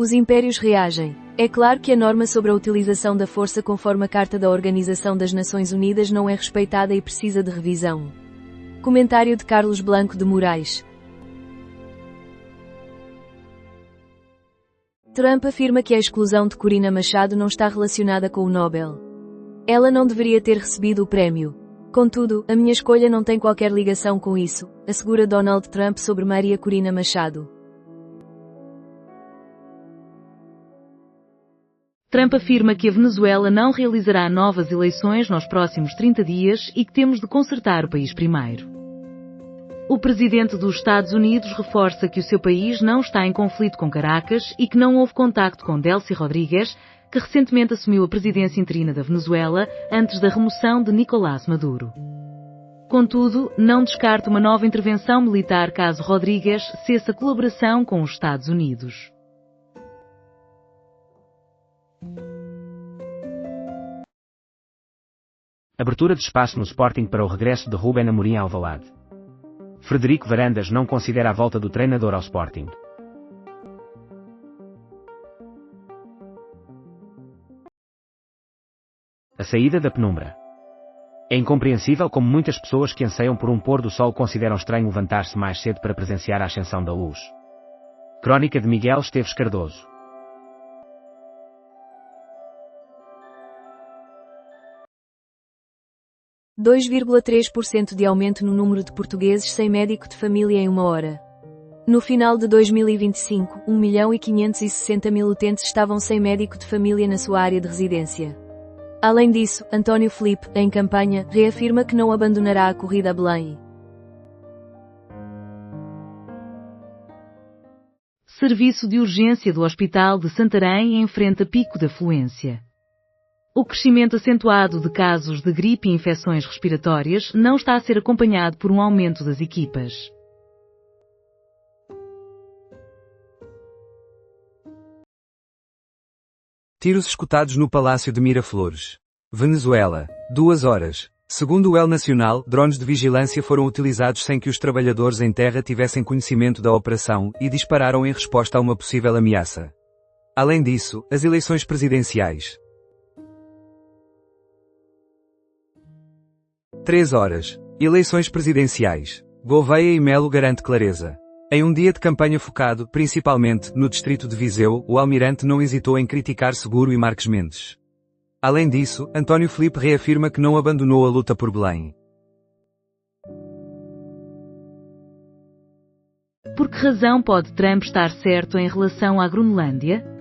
Os impérios reagem. É claro que a norma sobre a utilização da força conforme a Carta da Organização das Nações Unidas não é respeitada e precisa de revisão. Comentário de Carlos Blanco de Moraes. Trump afirma que a exclusão de Corina Machado não está relacionada com o Nobel. Ela não deveria ter recebido o prémio. Contudo, a minha escolha não tem qualquer ligação com isso, assegura Donald Trump sobre Maria Corina Machado. Trump afirma que a Venezuela não realizará novas eleições nos próximos 30 dias e que temos de consertar o país primeiro. O presidente dos Estados Unidos reforça que o seu país não está em conflito com Caracas e que não houve contacto com Delcy Rodríguez, que recentemente assumiu a presidência interina da Venezuela antes da remoção de Nicolás Maduro. Contudo, não descarta uma nova intervenção militar caso Rodríguez cesse a colaboração com os Estados Unidos. Abertura de espaço no Sporting para o regresso de Rubén Amorim a Alvalade. Frederico Varandas não considera a volta do treinador ao Sporting. A saída da penumbra. É incompreensível como muitas pessoas que anseiam por um pôr do sol consideram estranho levantar-se mais cedo para presenciar a ascensão da luz. Crónica de Miguel Esteves Cardoso. – 2,3% de aumento no número de portugueses sem médico de família em uma hora. No final de 2025, 1.560.000 utentes estavam sem médico de família na sua área de residência. Além disso, António Filipe, em campanha, reafirma que não abandonará a corrida a Belém. Serviço de urgência do Hospital de Santarém enfrenta pico de afluência. O crescimento acentuado de casos de gripe e infecções respiratórias não está a ser acompanhado por um aumento das equipas. Tiros escutados no Palácio de Miraflores. Venezuela. 2 horas. Segundo o El Nacional, drones de vigilância foram utilizados sem que os trabalhadores em terra tivessem conhecimento da operação e dispararam em resposta a uma possível ameaça. Além disso, as eleições presidenciais. 3 horas. Eleições presidenciais. Gouveia e Melo garante clareza. Em um dia de campanha focado, principalmente, no distrito de Viseu, o almirante não hesitou em criticar Seguro e Marques Mendes. Além disso, António Filipe reafirma que não abandonou a luta por Belém. Por que razão pode Trump estar certo em relação à Groenlândia?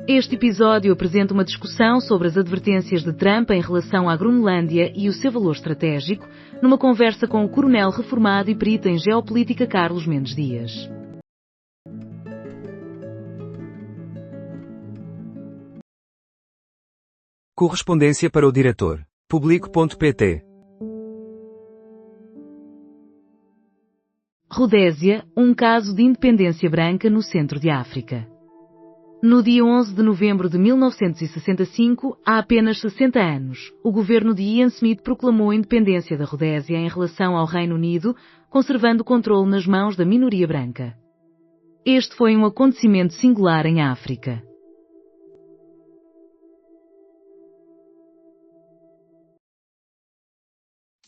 Este episódio apresenta uma discussão sobre as advertências de Trump em relação à Groenlândia e o seu valor estratégico, numa conversa com o coronel reformado e perito em geopolítica Carlos Mendes Dias. Correspondência para o diretor. Publico.pt. Rodésia, um caso de independência branca no centro de África. No dia 11 de novembro de 1965, há apenas 60 anos, o governo de Ian Smith proclamou a independência da Rodésia em relação ao Reino Unido, conservando o controle nas mãos da minoria branca. Este foi um acontecimento singular em África.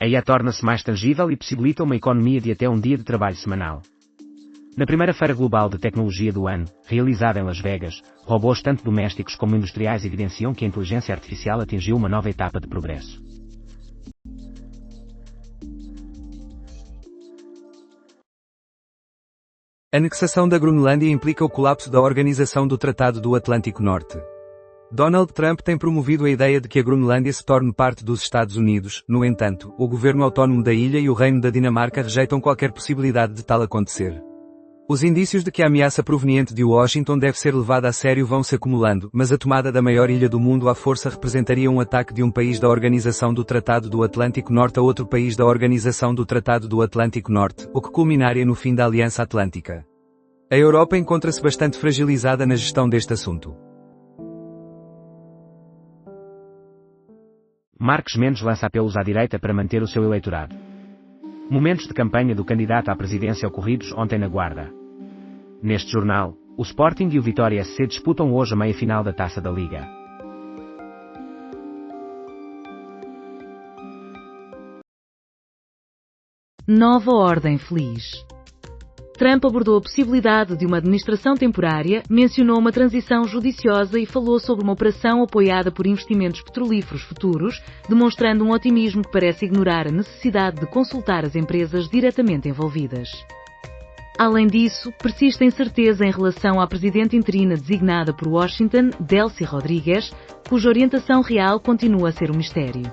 A IA torna-se mais tangível e possibilita uma economia de até um dia de trabalho semanal. Na primeira Feira Global de Tecnologia do ano, realizada em Las Vegas, robôs tanto domésticos como industriais evidenciam que a inteligência artificial atingiu uma nova etapa de progresso. A anexação da Groenlândia implica o colapso da Organização do Tratado do Atlântico Norte. Donald Trump tem promovido a ideia de que a Groenlândia se torne parte dos Estados Unidos. No entanto, o governo autónomo da ilha e o Reino da Dinamarca rejeitam qualquer possibilidade de tal acontecer. Os indícios de que a ameaça proveniente de Washington deve ser levada a sério vão se acumulando, mas a tomada da maior ilha do mundo à força representaria um ataque de um país da Organização do Tratado do Atlântico Norte a outro país da Organização do Tratado do Atlântico Norte, o que culminaria no fim da Aliança Atlântica. A Europa encontra-se bastante fragilizada na gestão deste assunto. Marques Mendes lança apelos à direita para manter o seu eleitorado. Momentos de campanha do candidato à presidência ocorridos ontem na Guarda. Neste jornal, O Sporting e o Vitória SC disputam hoje a meia-final da Taça da Liga. Nova ordem feliz. Trump abordou a possibilidade de uma administração temporária, mencionou uma transição judiciosa e falou sobre uma operação apoiada por investimentos petrolíferos futuros, demonstrando um otimismo que parece ignorar a necessidade de consultar as empresas diretamente envolvidas. Além disso, persiste a incerteza em relação à presidente interina designada por Washington, Delcy Rodrigues, cuja orientação real continua a ser um mistério.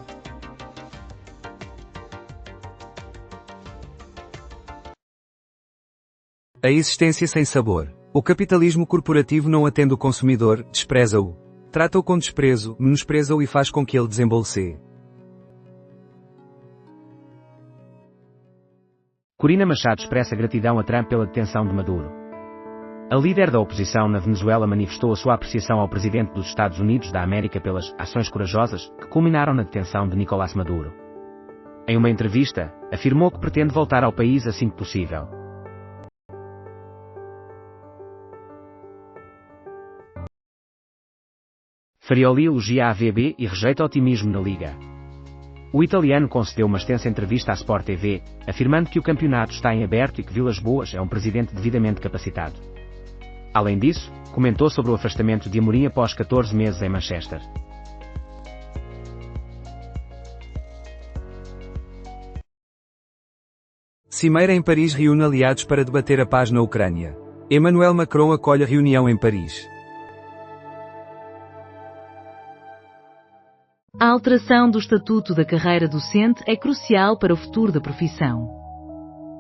A existência sem sabor. O capitalismo corporativo não atende o consumidor, despreza-o. Trata-o com desprezo, menospreza-o e faz com que ele desembolse. Corina Machado expressa gratidão a Trump pela detenção de Maduro. A líder da oposição na Venezuela manifestou a sua apreciação ao presidente dos Estados Unidos da América pelas ações corajosas que culminaram na detenção de Nicolás Maduro. Em uma entrevista, afirmou que pretende voltar ao país assim que possível. Farioli elogia a AVB e rejeita otimismo na Liga. O italiano concedeu uma extensa entrevista à Sport TV, afirmando que o campeonato está em aberto e que Vilas Boas é um presidente devidamente capacitado. Além disso, comentou sobre o afastamento de Amorim após 14 meses em Manchester. Cimeira em Paris reúne aliados para debater a paz na Ucrânia. Emmanuel Macron acolhe a reunião em Paris. A alteração do estatuto da carreira docente é crucial para o futuro da profissão.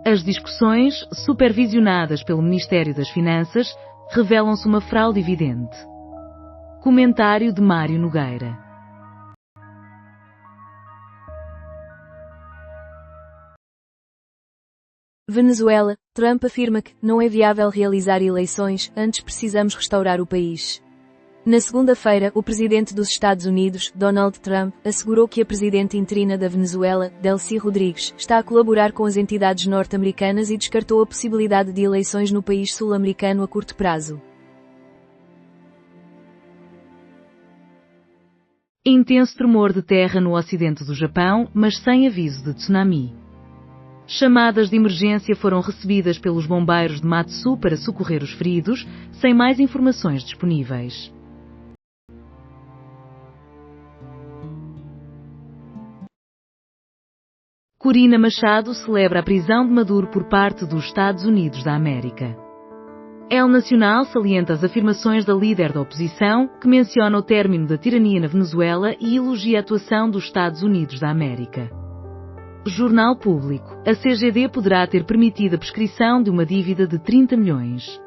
As discussões, supervisionadas pelo Ministério das Finanças, revelam-se uma fraude evidente. Comentário de Mário Nogueira. Venezuela. Trump afirma que não é viável realizar eleições, antes precisamos restaurar o país. Na segunda-feira, o presidente dos Estados Unidos, Donald Trump, assegurou que a presidente interina da Venezuela, Delcy Rodrigues, está a colaborar com as entidades norte-americanas e descartou a possibilidade de eleições no país sul-americano a curto prazo. Intenso tremor de terra no ocidente do Japão, mas sem aviso de tsunami. Chamadas de emergência foram recebidas pelos bombeiros de Matsu para socorrer os feridos, sem mais informações disponíveis. Corina Machado celebra a prisão de Maduro por parte dos Estados Unidos da América. El Nacional salienta as afirmações da líder da oposição, que menciona o término da tirania na Venezuela e elogia a atuação dos Estados Unidos da América. Jornal Público. A CGD poderá ter permitido a prescrição de uma dívida de 30 milhões.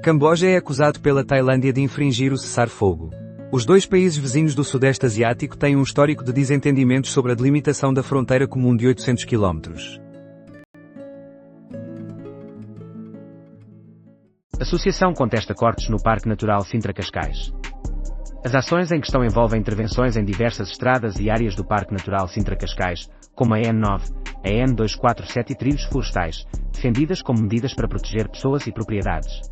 Camboja é acusado pela Tailândia de infringir o cessar-fogo. Os dois países vizinhos do Sudeste Asiático têm um histórico de desentendimentos sobre a delimitação da fronteira comum de 800 km. Associação contesta cortes no Parque Natural Sintra-Cascais. As ações em questão envolvem intervenções em diversas estradas e áreas do Parque Natural Sintra-Cascais, como a N9, a N247 e trilhos florestais, defendidas como medidas para proteger pessoas e propriedades.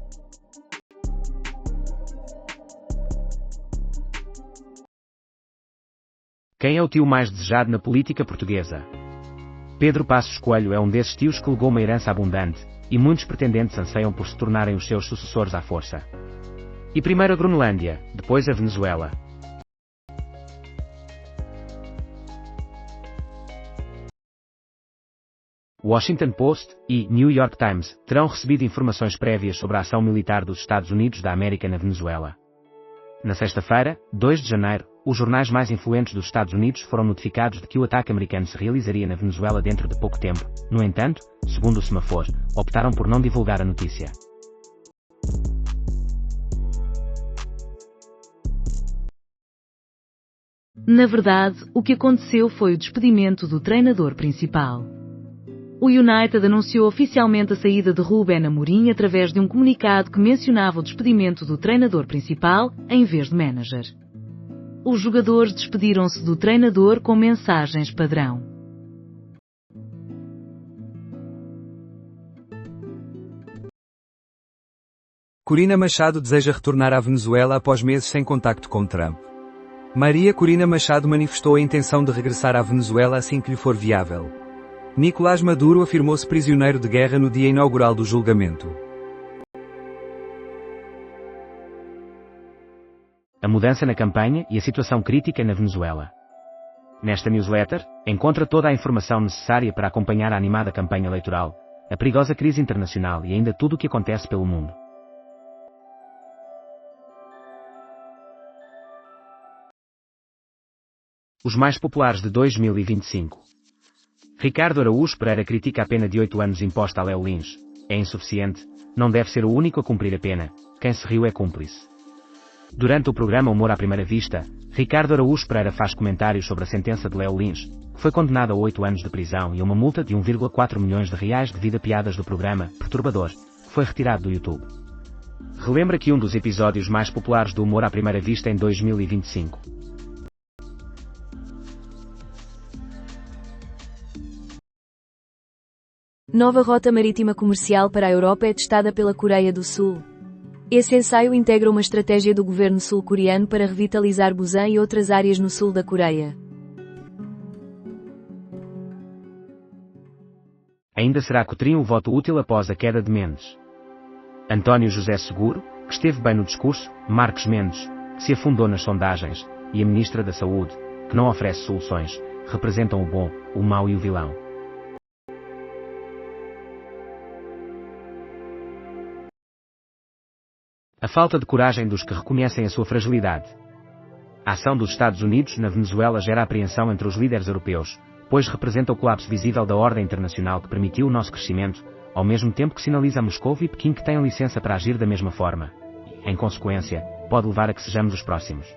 Quem é o tio mais desejado na política portuguesa? Pedro Passos Coelho é um desses tios que legou uma herança abundante, e muitos pretendentes anseiam por se tornarem os seus sucessores à força. E primeiro a Groenlândia, depois a Venezuela. Washington Post e New York Times terão recebido informações prévias sobre a ação militar dos Estados Unidos da América na Venezuela. Na sexta-feira, 2 de janeiro, os jornais mais influentes dos Estados Unidos foram notificados de que o ataque americano se realizaria na Venezuela dentro de pouco tempo. No entanto, segundo o Semafor, optaram por não divulgar a notícia. Na verdade, o que aconteceu foi o despedimento do treinador principal. O United anunciou oficialmente a saída de Rubén Amorim através de um comunicado que mencionava o despedimento do treinador principal, em vez de manager. Os jogadores despediram-se do treinador com mensagens padrão. Corina Machado deseja retornar à Venezuela após meses sem contacto com Trump. Maria Corina Machado manifestou a intenção de regressar à Venezuela assim que lhe for viável. Nicolás Maduro afirmou-se prisioneiro de guerra no dia inaugural do julgamento. A mudança na campanha e a situação crítica na Venezuela. Nesta newsletter, encontra toda a informação necessária para acompanhar a animada campanha eleitoral, a perigosa crise internacional e ainda tudo o que acontece pelo mundo. Os mais populares de 2025. Ricardo Araújo Pereira critica a pena de 8 anos imposta a Léo Lins. É insuficiente, não deve ser o único a cumprir a pena, quem se riu é cúmplice. Durante o programa Humor à Primeira Vista, Ricardo Araújo Pereira faz comentários sobre a sentença de Léo Lins, que foi condenado a 8 anos de prisão e uma multa de 1,4 milhões de reais devido a piadas do programa Perturbador, que foi retirado do YouTube. Relembra que um dos episódios mais populares do Humor à Primeira Vista em 2025. Nova rota marítima comercial para a Europa é testada pela Coreia do Sul. Esse ensaio integra uma estratégia do governo sul-coreano para revitalizar Busan e outras áreas no sul da Coreia. Ainda será Cotrim o voto útil após a queda de Mendes. António José Seguro, que esteve bem no discurso, Marcos Mendes, que se afundou nas sondagens, e a Ministra da Saúde, que não oferece soluções, representam o bom, o mau e o vilão. A falta de coragem dos que reconhecem a sua fragilidade. A ação dos Estados Unidos na Venezuela gera apreensão entre os líderes europeus, pois representa o colapso visível da ordem internacional que permitiu o nosso crescimento, ao mesmo tempo que sinaliza a Moscou e Pequim que têm licença para agir da mesma forma. Em consequência, pode levar a que sejamos os próximos.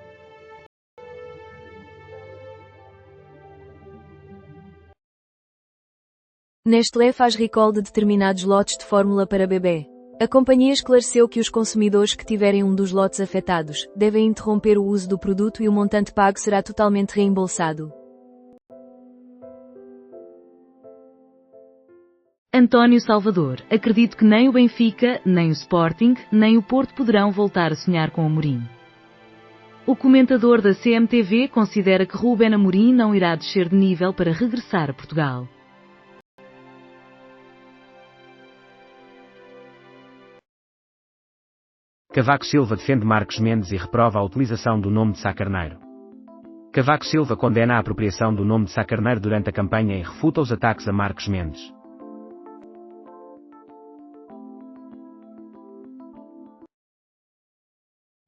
Nestlé faz recall de determinados lotes de fórmula para bebê. A companhia esclareceu que os consumidores que tiverem um dos lotes afetados, devem interromper o uso do produto e o montante pago será totalmente reembolsado. António Salvador, acredito que nem o Benfica, nem o Sporting, nem o Porto poderão voltar a sonhar com Amorim. O comentador da CMTV considera que Rubén Amorim não irá descer de nível para regressar a Portugal. Cavaco Silva defende Marcos Mendes e reprova a utilização do nome de Sá Carneiro. Cavaco Silva condena a apropriação do nome de Sá Carneiro durante a campanha e refuta os ataques a Marcos Mendes.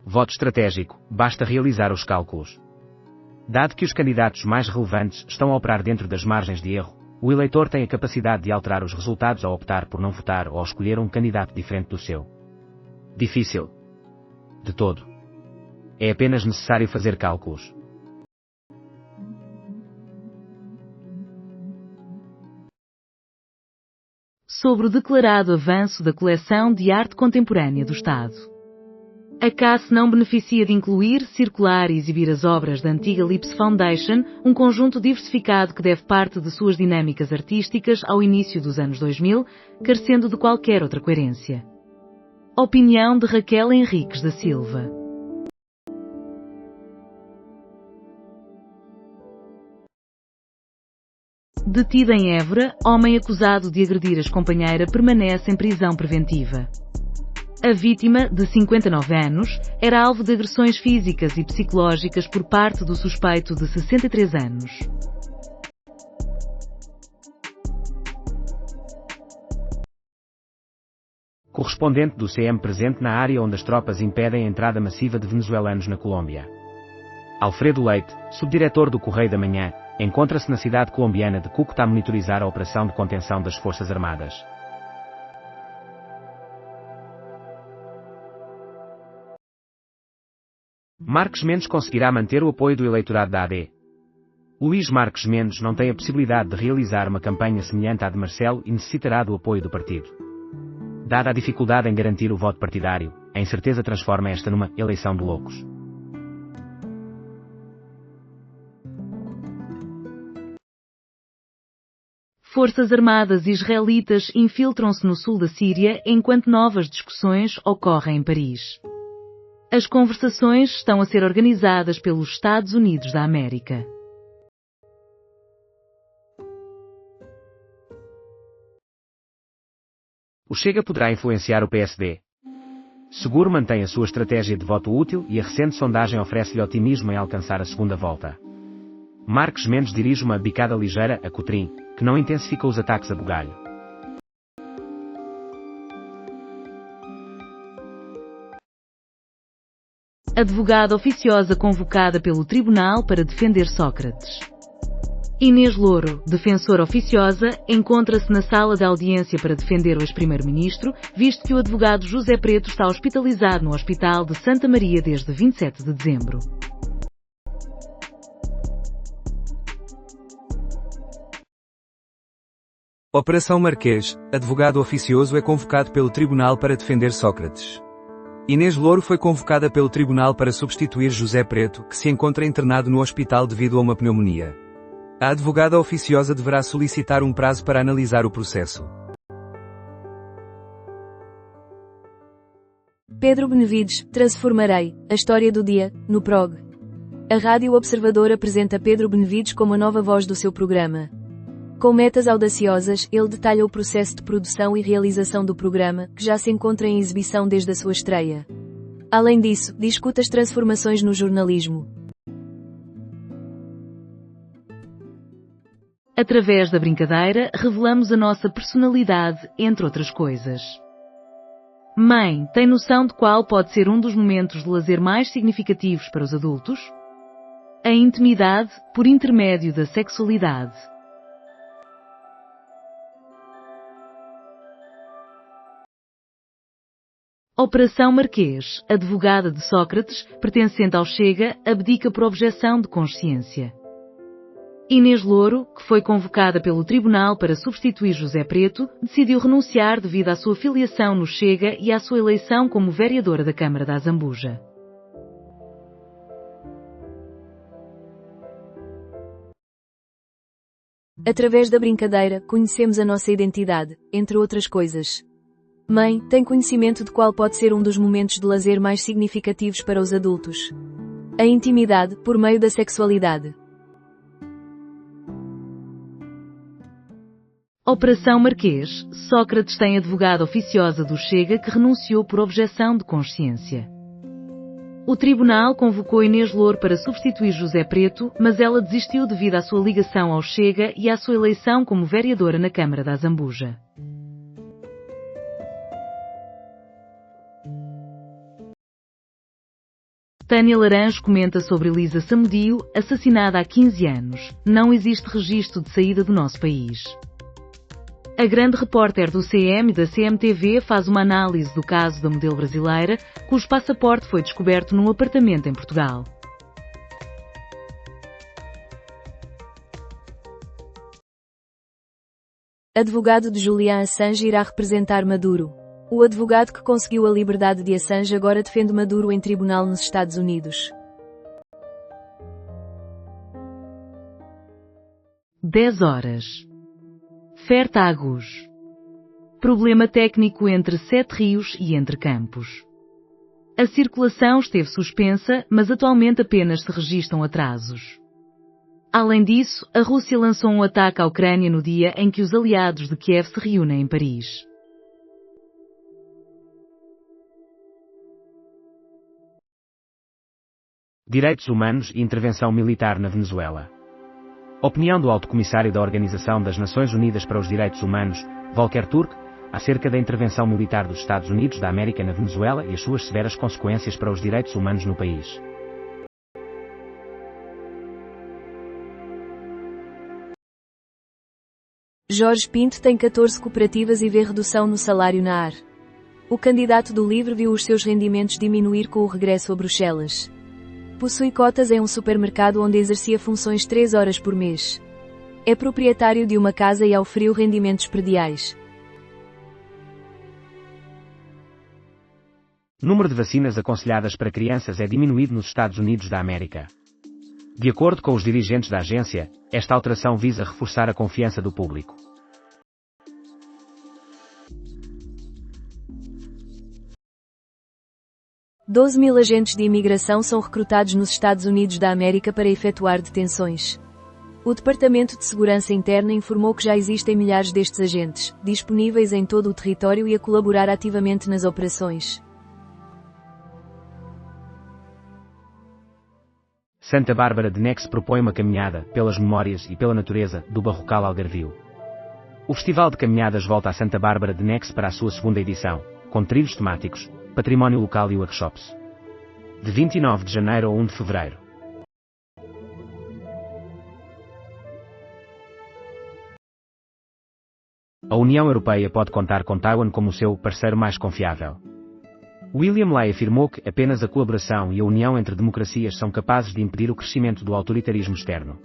Voto estratégico, basta realizar os cálculos. Dado que os candidatos mais relevantes estão a operar dentro das margens de erro, o eleitor tem a capacidade de alterar os resultados ao optar por não votar ou ao escolher um candidato diferente do seu. Difícil. De todo. É apenas necessário fazer cálculos. Sobre o declarado avanço da coleção de arte contemporânea do Estado. A CAS não beneficia de incluir, circular e exibir as obras da antiga Lipse Foundation, um conjunto diversificado que deve parte de suas dinâmicas artísticas ao início dos anos 2000, carecendo de qualquer outra coerência. Opinião de Raquel Henriques da Silva. Detido em Évora, homem acusado de agredir ex-companheira permanece em prisão preventiva. A vítima, de 59 anos, era alvo de agressões físicas e psicológicas por parte do suspeito de 63 anos. Correspondente do CM presente na área onde as tropas impedem a entrada massiva de venezuelanos na Colômbia. Alfredo Leite, subdiretor do Correio da Manhã, encontra-se na cidade colombiana de Cúcuta a monitorizar a operação de contenção das Forças Armadas. Marcos Mendes conseguirá manter o apoio do eleitorado da AD. Luís Marcos Mendes não tem a possibilidade de realizar uma campanha semelhante à de Marcelo e necessitará do apoio do partido. Dada a dificuldade em garantir o voto partidário, a incerteza transforma esta numa eleição de loucos. Forças armadas israelitas infiltram-se no sul da Síria enquanto novas discussões ocorrem em Paris. As conversações estão a ser organizadas pelos Estados Unidos da América. O Chega poderá influenciar o PSD. Seguro mantém a sua estratégia de voto útil e a recente sondagem oferece-lhe otimismo em alcançar a segunda volta. Marques Mendes dirige uma bicada ligeira a Cotrim, que não intensifica os ataques a Bugalho. Advogada oficiosa convocada pelo Tribunal para defender Sócrates. Inês Louro, defensora oficiosa, encontra-se na sala de audiência para defender o ex-primeiro-ministro, visto que o advogado José Preto está hospitalizado no Hospital de Santa Maria desde 27 de dezembro. Operação Marquês, advogado oficioso é convocado pelo Tribunal para defender Sócrates. Inês Louro foi convocada pelo Tribunal para substituir José Preto, que se encontra internado no hospital devido a uma pneumonia. A advogada oficiosa deverá solicitar um prazo para analisar o processo. Pedro Benevides, Transformarei, a história do dia, no PROG. A Rádio Observador apresenta Pedro Benevides como a nova voz do seu programa. Com metas audaciosas, ele detalha o processo de produção e realização do programa, que já se encontra em exibição desde a sua estreia. Além disso, discute as transformações no jornalismo. Através da brincadeira, revelamos a nossa personalidade, entre outras coisas. Mãe, tem noção de qual pode ser um dos momentos de lazer mais significativos para os adultos? A intimidade, por intermédio da sexualidade. Operação Marquês, advogada de Sócrates, pertencente ao Chega, abdica por objeção de consciência. Inês Louro, que foi convocada pelo Tribunal para substituir José Preto, decidiu renunciar devido à sua filiação no Chega e à sua eleição como vereadora da Câmara da Azambuja. Através da brincadeira, conhecemos a nossa identidade, entre outras coisas. Mãe, tem conhecimento de qual pode ser um dos momentos de lazer mais significativos para os adultos. A intimidade, por meio da sexualidade. Operação Marquês, Sócrates tem advogada oficiosa do Chega que renunciou por objeção de consciência. O tribunal convocou Inês Louro para substituir José Preto, mas ela desistiu devido à sua ligação ao Chega e à sua eleição como vereadora na Câmara da Azambuja. Tânia Laranjo comenta sobre Elisa Samudio, assassinada há 15 anos. Não existe registro de saída do nosso país. A grande repórter do CM e da CMTV faz uma análise do caso da modelo brasileira, cujo passaporte foi descoberto num apartamento em Portugal. Advogado de Julian Assange irá representar Maduro. O advogado que conseguiu a liberdade de Assange agora defende Maduro em tribunal nos Estados Unidos. 10 horas. Fertagos. Problema técnico entre Sete Rios e Entre Campos. A circulação esteve suspensa, mas atualmente apenas se registram atrasos. Além disso, a Rússia lançou um ataque à Ucrânia no dia em que os aliados de Kiev se reúnem em Paris. Direitos humanos e intervenção militar na Venezuela. Opinião do Alto Comissário da Organização das Nações Unidas para os Direitos Humanos, Volker Turk, acerca da intervenção militar dos Estados Unidos da América na Venezuela e as suas severas consequências para os direitos humanos no país. Jorge Pinto tem 14 cooperativas e vê redução no salário na AR. O candidato do LIVRE viu os seus rendimentos diminuir com o regresso a Bruxelas. Possui cotas em um supermercado onde exercia funções 3 horas por mês. É proprietário de uma casa e auferiu rendimentos prediais. Número de vacinas aconselhadas para crianças é diminuído nos Estados Unidos da América. De acordo com os dirigentes da agência, esta alteração visa reforçar a confiança do público. 12 mil agentes de imigração são recrutados nos Estados Unidos da América para efetuar detenções. O Departamento de Segurança Interna informou que já existem milhares destes agentes, disponíveis em todo o território e a colaborar ativamente nas operações. Santa Bárbara de Nex propõe uma caminhada, pelas memórias e pela natureza, do Barrocal Algarvio. O Festival de Caminhadas volta a Santa Bárbara de Nex para a sua segunda edição, com trilhos temáticos, património local e workshops. De 29 de janeiro a 1 de fevereiro. A União Europeia pode contar com Taiwan como seu parceiro mais confiável. William Lai afirmou que apenas a colaboração e a união entre democracias são capazes de impedir o crescimento do autoritarismo externo.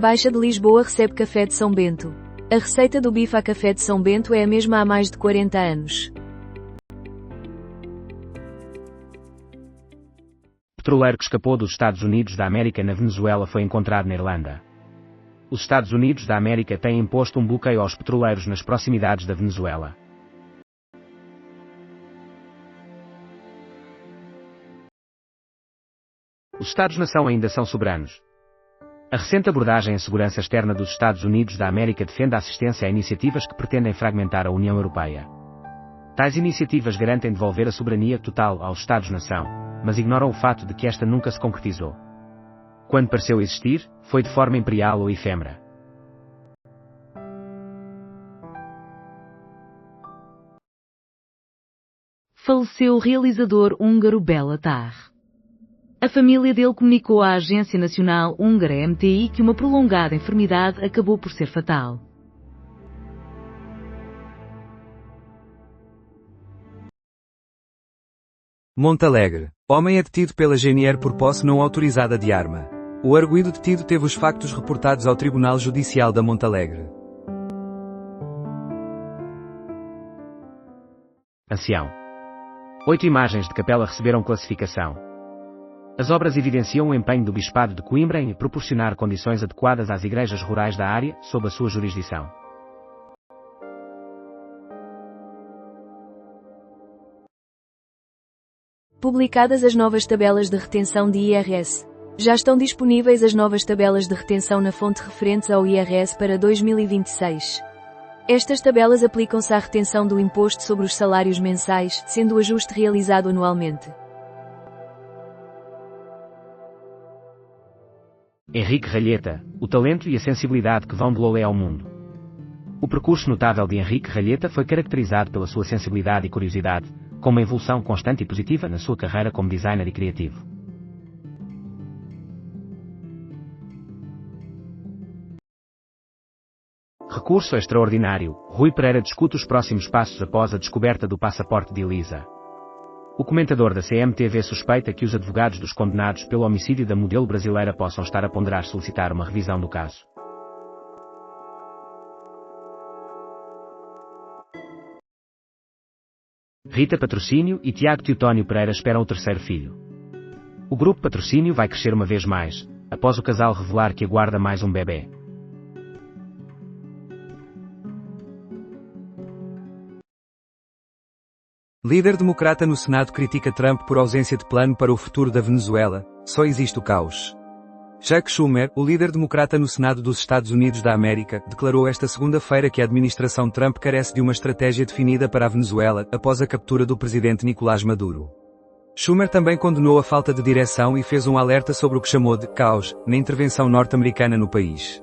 Baixa de Lisboa recebe café de São Bento. A receita do bife a café de São Bento é a mesma há mais de 40 anos. Petroleiro que escapou dos Estados Unidos da América na Venezuela foi encontrado na Irlanda. Os Estados Unidos da América têm imposto um bloqueio aos petroleiros nas proximidades da Venezuela. Os Estados-nação ainda são soberanos. A recente abordagem em segurança externa dos Estados Unidos da América defende a assistência a iniciativas que pretendem fragmentar a União Europeia. Tais iniciativas garantem devolver a soberania total aos Estados-nação, mas ignoram o fato de que esta nunca se concretizou. Quando pareceu existir, foi de forma imperial ou efêmera. Faleceu o realizador húngaro Béla Tarr. A família dele comunicou à Agência Nacional Húngara MTI que uma prolongada enfermidade acabou por ser fatal. Montalegre. Homem é detido pela GNR por posse não autorizada de arma. O arguido detido teve os factos reportados ao Tribunal Judicial da Montalegre. Ancião. 8 imagens de capela receberam classificação. As obras evidenciam o empenho do Bispado de Coimbra em proporcionar condições adequadas às igrejas rurais da área, sob a sua jurisdição. Publicadas as novas tabelas de retenção de IRS. Já estão disponíveis as novas tabelas de retenção na fonte referentes ao IRS para 2026. Estas tabelas aplicam-se à retenção do imposto sobre os salários mensais, sendo o ajuste realizado anualmente. Henrique Ralheta, o talento e a sensibilidade que vão de Lolé ao mundo. O percurso notável de Henrique Ralheta foi caracterizado pela sua sensibilidade e curiosidade, com uma evolução constante e positiva na sua carreira como designer e criativo. Recurso extraordinário. Rui Pereira discute os próximos passos após a descoberta do passaporte de Elisa. O comentador da CMTV suspeita que os advogados dos condenados pelo homicídio da modelo brasileira possam estar a ponderar solicitar uma revisão do caso. Rita Patrocínio e Tiago Teotónio Pereira esperam o terceiro filho. O grupo Patrocínio vai crescer uma vez mais, após o casal revelar que aguarda mais um bebê. Líder democrata no Senado critica Trump por ausência de plano para o futuro da Venezuela. Só existe o caos. Chuck Schumer, o líder democrata no Senado dos Estados Unidos da América, declarou esta segunda-feira que a administração Trump carece de uma estratégia definida para a Venezuela, após a captura do presidente Nicolás Maduro. Schumer também condenou a falta de direção e fez um alerta sobre o que chamou de caos na intervenção norte-americana no país.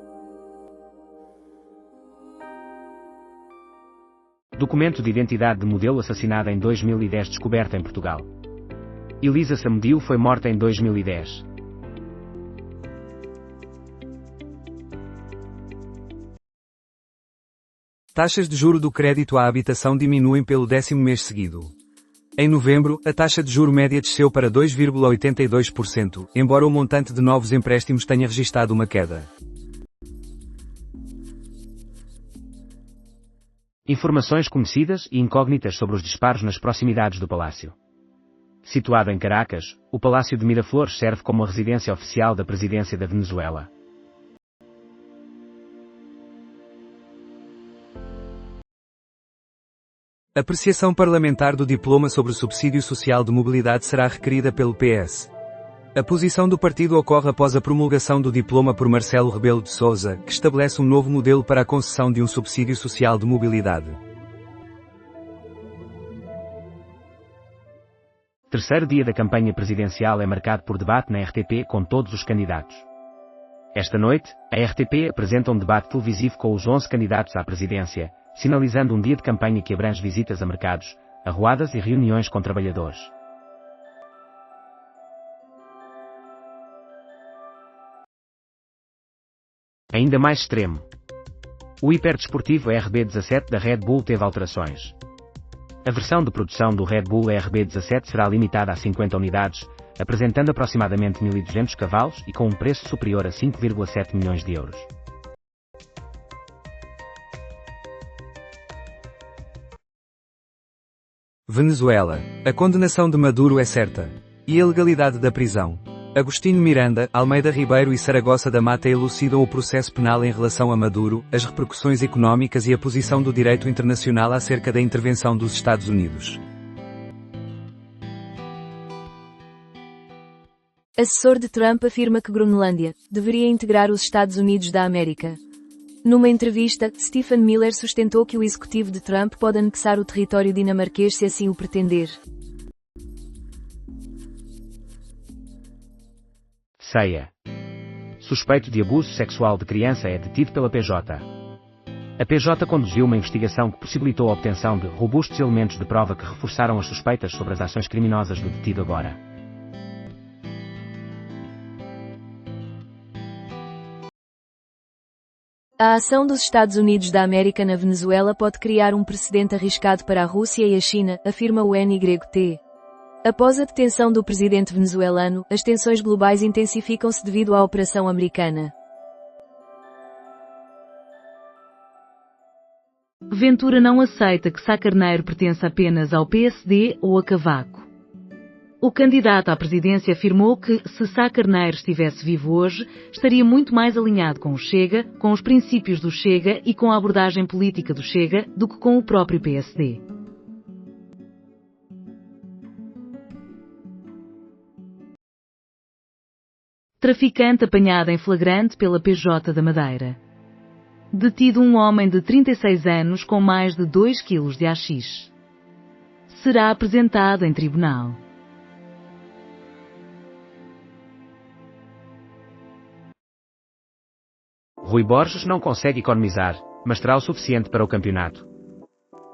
Documento de identidade de modelo assassinada em 2010 descoberta em Portugal. Elisa Samediu foi morta em 2010. Taxas de juro do crédito à habitação diminuem pelo 10º mês seguido. Em novembro, a taxa de juro média desceu para 2,82%, embora o montante de novos empréstimos tenha registrado uma queda. Informações conhecidas e incógnitas sobre os disparos nas proximidades do Palácio. Situado em Caracas, o Palácio de Miraflores serve como a residência oficial da presidência da Venezuela. A apreciação parlamentar do diploma sobre o subsídio social de mobilidade será requerida pelo PS. A posição do partido ocorre após a promulgação do diploma por Marcelo Rebelo de Sousa, que estabelece um novo modelo para a concessão de um subsídio social de mobilidade. Terceiro dia da campanha presidencial é marcado por debate na RTP com todos os candidatos. Esta noite, a RTP apresenta um debate televisivo com os 11 candidatos à presidência, sinalizando um dia de campanha que abrange visitas a mercados, arruadas e reuniões com trabalhadores. Ainda mais extremo. O hiperdesportivo RB17 da Red Bull teve alterações. A versão de produção do Red Bull RB17 será limitada a 50 unidades, apresentando aproximadamente 1.200 cavalos e com um preço superior a 5,7 milhões de euros. Venezuela. A condenação de Maduro é certa. E a legalidade da prisão? Agostinho Miranda, Almeida Ribeiro e Saragossa da Mata elucidam o processo penal em relação a Maduro, as repercussões económicas e a posição do direito internacional acerca da intervenção dos Estados Unidos. Assessor de Trump afirma que Groenlândia deveria integrar os Estados Unidos da América. Numa entrevista, Stephen Miller sustentou que o executivo de Trump pode anexar o território dinamarquês se assim o pretender. Ceia. Suspeito de abuso sexual de criança é detido pela PJ. A PJ conduziu uma investigação que possibilitou a obtenção de robustos elementos de prova que reforçaram as suspeitas sobre as ações criminosas do detido agora. A ação dos Estados Unidos da América na Venezuela pode criar um precedente arriscado para a Rússia e a China, afirma o NYT. Após a detenção do presidente venezuelano, as tensões globais intensificam-se devido à operação americana. Ventura não aceita que Sá Carneiro pertença apenas ao PSD ou a Cavaco. O candidato à presidência afirmou que, se Sá Carneiro estivesse vivo hoje, estaria muito mais alinhado com o Chega, com os princípios do Chega e com a abordagem política do Chega, do que com o próprio PSD. Traficante apanhado em flagrante pela PJ da Madeira. Detido um homem de 36 anos com mais de 2 kg de haxixe. Será apresentado em tribunal. Rui Borges não consegue economizar, mas terá o suficiente para o campeonato.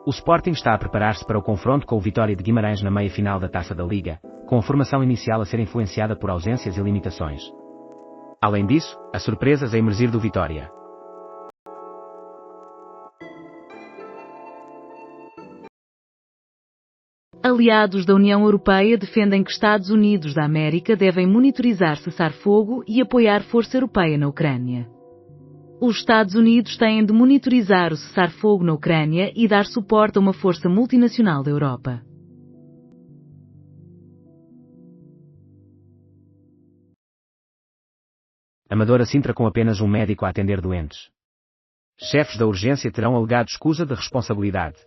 O Sporting está a preparar-se para o confronto com o Vitória de Guimarães na meia-final da Taça da Liga, com a formação inicial a ser influenciada por ausências e limitações. Além disso, há surpresas a emergir do Vitória. Aliados da União Europeia defendem que Estados Unidos da América devem monitorizar cessar-fogo e apoiar força europeia na Ucrânia. Os Estados Unidos têm de monitorizar o cessar-fogo na Ucrânia e dar suporte a uma força multinacional da Europa. Amadora Sintra com apenas um médico a atender doentes. Chefes da urgência terão alegado escusa de responsabilidade.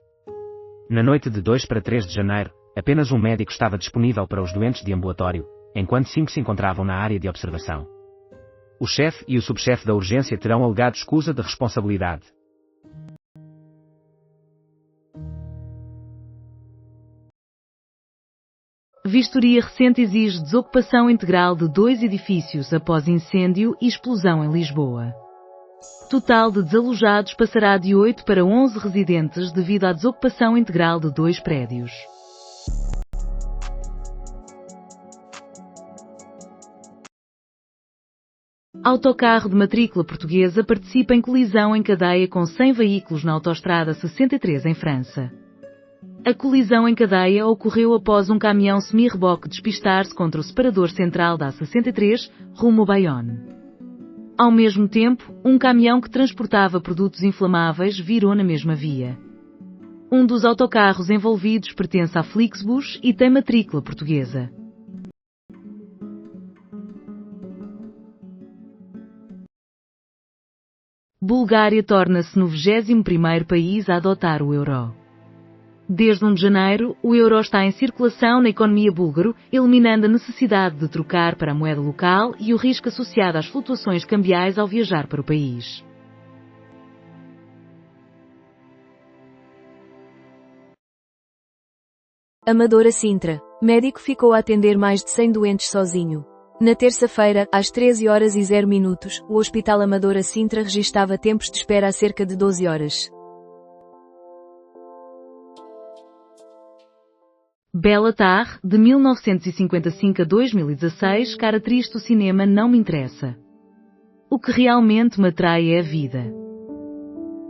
Na noite de 2 para 3 de janeiro, apenas um médico estava disponível para os doentes de ambulatório, enquanto 5 se encontravam na área de observação. O chefe e o subchefe da urgência terão alegado escusa de responsabilidade. Vistoria recente exige desocupação integral de 2 edifícios após incêndio e explosão em Lisboa. Total de desalojados passará de 8 para 11 residentes devido à desocupação integral de 2 prédios. Autocarro de matrícula portuguesa participa em colisão em cadeia com 100 veículos na autoestrada 63 em França. A colisão em cadeia ocorreu após um caminhão semi-reboque despistar-se contra o separador central da A63, rumo a Bayonne. Ao mesmo tempo, um caminhão que transportava produtos inflamáveis virou na mesma via. Um dos autocarros envolvidos pertence à Flixbus e tem matrícula portuguesa. Bulgária torna-se no 21º país a adotar o euro. Desde 1 de janeiro, o euro está em circulação na economia búlgaro, eliminando a necessidade de trocar para a moeda local e o risco associado às flutuações cambiais ao viajar para o país. Amadora Sintra. Médico ficou a atender mais de 100 doentes sozinho. Na terça-feira, às 13h00, o Hospital Amadora Sintra registava tempos de espera a cerca de 12 horas. Béla Tarr, de 1955 a 2016, cara triste, o cinema não me interessa. O que realmente me atrai é a vida.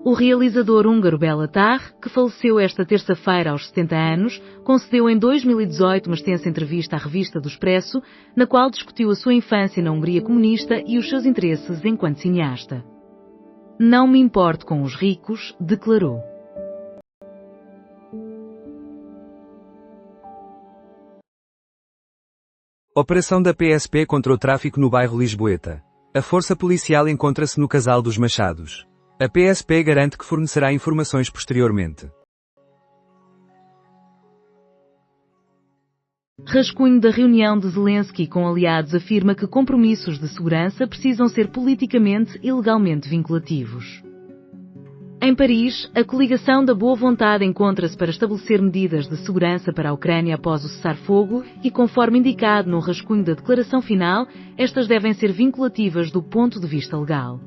O realizador húngaro Béla Tarr, que faleceu esta terça-feira aos 70 anos, concedeu em 2018 uma extensa entrevista à revista do Expresso, na qual discutiu a sua infância na Hungria comunista e os seus interesses enquanto cineasta. Não me importo com os ricos, declarou. Operação da PSP contra o tráfico no bairro Lisboeta. A força policial encontra-se no Casal dos Machados. A PSP garante que fornecerá informações posteriormente. Rascunho da reunião de Zelensky com aliados afirma que compromissos de segurança precisam ser politicamente e legalmente vinculativos. Em Paris, a coligação da boa vontade encontra-se para estabelecer medidas de segurança para a Ucrânia após o cessar-fogo e, conforme indicado no rascunho da declaração final, estas devem ser vinculativas do ponto de vista legal.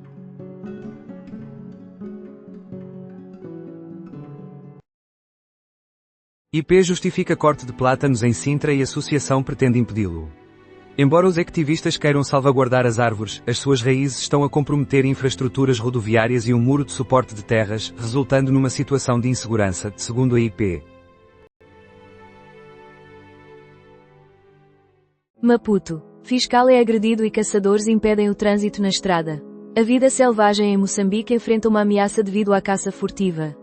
IP justifica corte de plátanos em Sintra e a associação pretende impedi-lo. Embora os ativistas queiram salvaguardar as árvores, as suas raízes estão a comprometer infraestruturas rodoviárias e um muro de suporte de terras, resultando numa situação de insegurança, segundo a IP. Maputo. Fiscal é agredido e caçadores impedem o trânsito na estrada. A vida selvagem em Moçambique enfrenta uma ameaça devido à caça furtiva.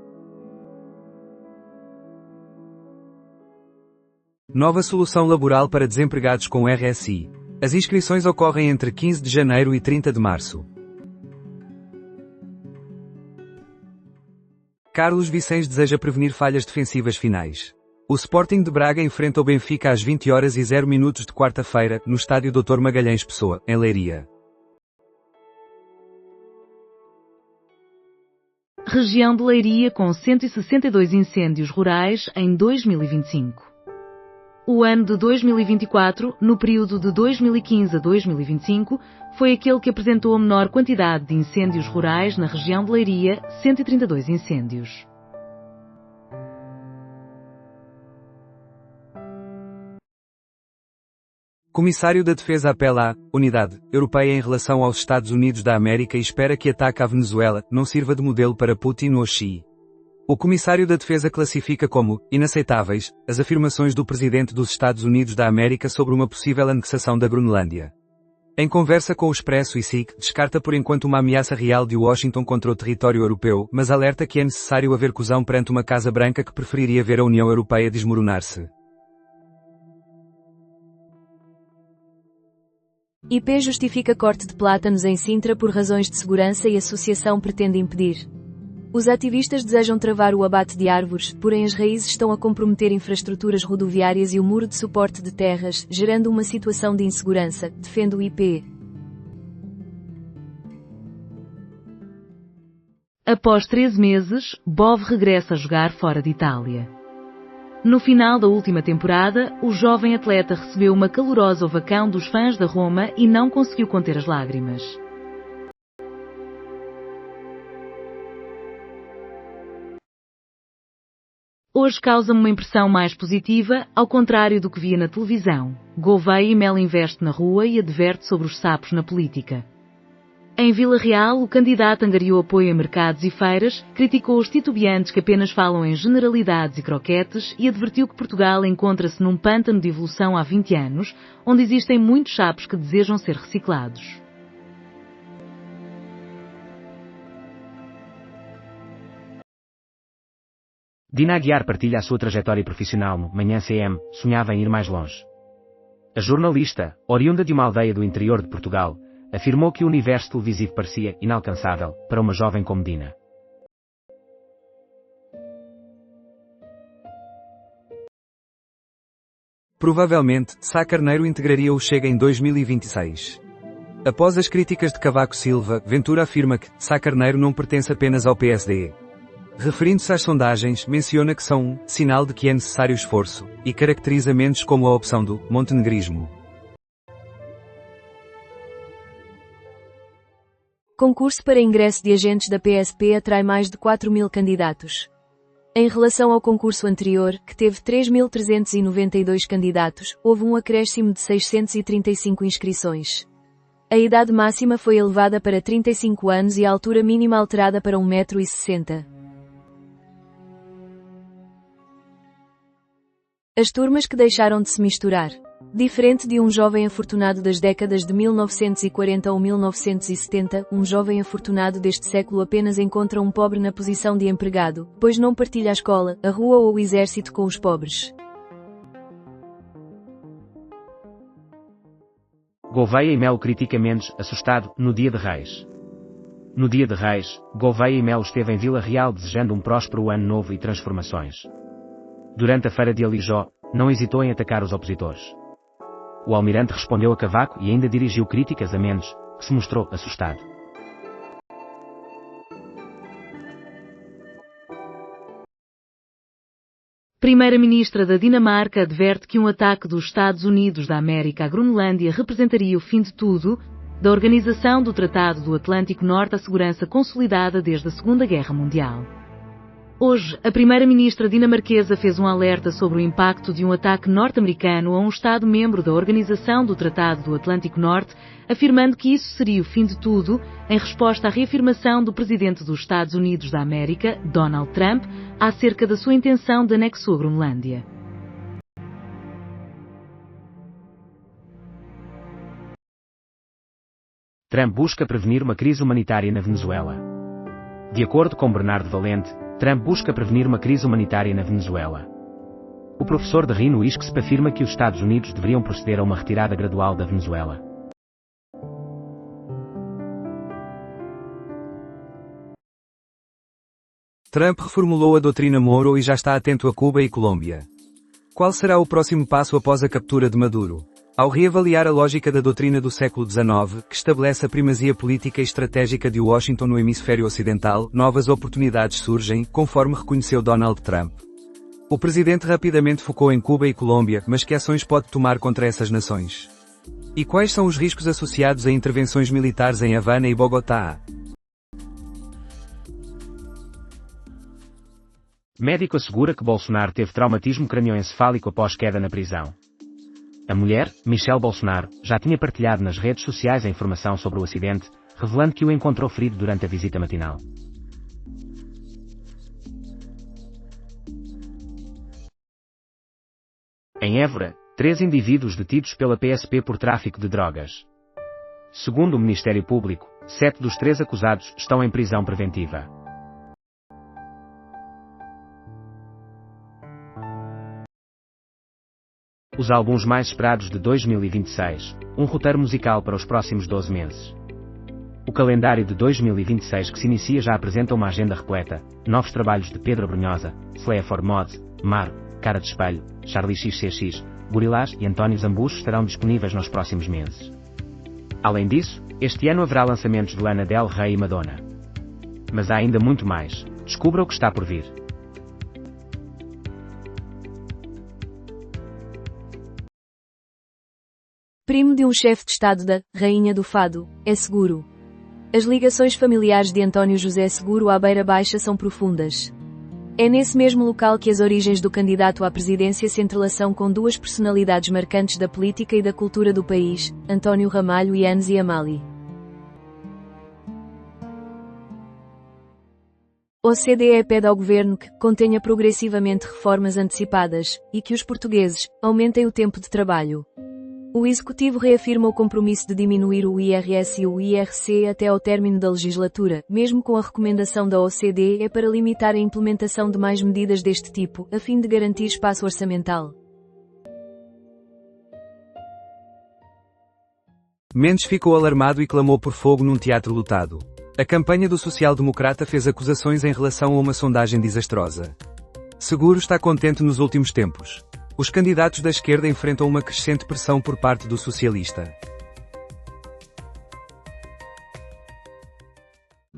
Nova solução laboral para desempregados com RSI. As inscrições ocorrem entre 15 de janeiro e 30 de março. Carlos Vicens deseja prevenir falhas defensivas finais. O Sporting de Braga enfrenta o Benfica às 20h00 de quarta-feira, no estádio Dr. Magalhães Pessoa, em Leiria. Região de Leiria com 162 incêndios rurais em 2025. O ano de 2024, no período de 2015 a 2025, foi aquele que apresentou a menor quantidade de incêndios rurais na região de Leiria, 132 incêndios. Comissário da Defesa apela à unidade europeia em relação aos Estados Unidos da América e espera que ataque à Venezuela não sirva de modelo para Putin ou Xi. O Comissário da Defesa classifica como inaceitáveis as afirmações do Presidente dos Estados Unidos da América sobre uma possível anexação da Groenlândia. Em conversa com o Expresso e SIC, descarta por enquanto uma ameaça real de Washington contra o território europeu, mas alerta que é necessário haver coesão perante uma Casa Branca que preferiria ver a União Europeia desmoronar-se. IP justifica corte de plátanos em Sintra por razões de segurança e associação pretende impedir. Os ativistas desejam travar o abate de árvores, porém as raízes estão a comprometer infraestruturas rodoviárias e o muro de suporte de terras, gerando uma situação de insegurança, defende o IP. Após 13 meses, Bove regressa a jogar fora de Itália. No final da última temporada, o jovem atleta recebeu uma calorosa ovação dos fãs da Roma e não conseguiu conter as lágrimas. Hoje causa-me uma impressão mais positiva, ao contrário do que via na televisão. Gouveia e Mel investe na rua e adverte sobre os sapos na política. Em Vila Real, o candidato angariou apoio em mercados e feiras, criticou os titubeantes que apenas falam em generalidades e croquetes e advertiu que Portugal encontra-se num pântano de evolução há 20 anos, onde existem muitos sapos que desejam ser reciclados. Dina Aguiar partilha a sua trajetória profissional no Manhã CM, sonhava em ir mais longe. A jornalista, oriunda de uma aldeia do interior de Portugal, afirmou que o universo televisivo parecia inalcançável para uma jovem como Dina. Provavelmente, Sá Carneiro integraria o Chega em 2026. Após as críticas de Cavaco Silva, Ventura afirma que Sá Carneiro não pertence apenas ao PSD. Referindo-se às sondagens, menciona que são um sinal de que é necessário esforço, e caracteriza Mendes como a opção do montenegrismo. Concurso para ingresso de agentes da PSP atrai mais de 4.000 candidatos. Em relação ao concurso anterior, que teve 3.392 candidatos, houve um acréscimo de 635 inscrições. A idade máxima foi elevada para 35 anos e a altura mínima alterada para 1,60 m. As turmas que deixaram de se misturar. Diferente de um jovem afortunado das décadas de 1940 ou 1970, um jovem afortunado deste século apenas encontra um pobre na posição de empregado, pois não partilha a escola, a rua ou o exército com os pobres. Gouveia e Melo critica Mendes, assustado, no Dia de Reis. No Dia de Reis, Gouveia e Melo esteve em Vila Real desejando um próspero ano novo e transformações. Durante a feira de Alijó, não hesitou em atacar os opositores. O almirante respondeu a Cavaco e ainda dirigiu críticas a Mendes, que se mostrou assustado. Primeira-ministra da Dinamarca adverte que um ataque dos Estados Unidos da América à Groenlândia representaria o fim de tudo, da Organização do Tratado do Atlântico Norte à segurança consolidada desde a Segunda Guerra Mundial. Hoje, a primeira-ministra dinamarquesa fez um alerta sobre o impacto de um ataque norte-americano a um Estado-membro da Organização do Tratado do Atlântico Norte, afirmando que isso seria o fim de tudo, em resposta à reafirmação do presidente dos Estados Unidos da América, Donald Trump, acerca da sua intenção de anexo à Groenlândia. Trump busca prevenir uma crise humanitária na Venezuela. De acordo com Bernardo Valente, Trump busca prevenir uma crise humanitária na Venezuela. O professor de Rino Isques afirma que os Estados Unidos deveriam proceder a uma retirada gradual da Venezuela. Trump reformulou a doutrina Moro e já está atento a Cuba e Colômbia. Qual será o próximo passo após a captura de Maduro? Ao reavaliar a lógica da doutrina do século XIX, que estabelece a primazia política e estratégica de Washington no hemisfério ocidental, novas oportunidades surgem, conforme reconheceu Donald Trump. O presidente rapidamente focou em Cuba e Colômbia, mas que ações pode tomar contra essas nações? E quais são os riscos associados a intervenções militares em Havana e Bogotá? Médico assegura que Bolsonaro teve traumatismo cranioencefálico após queda na prisão. A mulher, Michelle Bolsonaro, já tinha partilhado nas redes sociais a informação sobre o acidente, revelando que o encontrou ferido durante a visita matinal. Em Évora, 3 indivíduos detidos pela PSP por tráfico de drogas. Segundo o Ministério Público, 7 dos 3 acusados estão em prisão preventiva. Os álbuns mais esperados de 2026, um roteiro musical para os próximos 12 meses. O calendário de 2026 que se inicia já apresenta uma agenda repleta, novos trabalhos de Pedro Brunhosa, Sleia for Mod, Maro, Cara de Espelho, Charlie XCX, Gorillaz e António Zambucho estarão disponíveis nos próximos meses. Além disso, este ano haverá lançamentos de Lana Del Rey e Madonna. Mas há ainda muito mais, descubra o que está por vir. Primo de um chefe de Estado da Rainha do Fado, é Seguro. As ligações familiares de António José Seguro à Beira Baixa são profundas. É nesse mesmo local que as origens do candidato à presidência se entrelaçam com 2 personalidades marcantes da política e da cultura do país, António Ramalho e Anzi Amali. O CDE pede ao governo que contenha progressivamente reformas antecipadas, e que os portugueses aumentem o tempo de trabalho. O Executivo reafirma o compromisso de diminuir o IRS e o IRC até ao término da legislatura, mesmo com a recomendação da OCDE para limitar a implementação de mais medidas deste tipo, a fim de garantir espaço orçamental. Mendes ficou alarmado e clamou por fogo num teatro lotado. A campanha do social-democrata fez acusações em relação a uma sondagem desastrosa. Seguro está contente nos últimos tempos. Os candidatos da esquerda enfrentam uma crescente pressão por parte do socialista.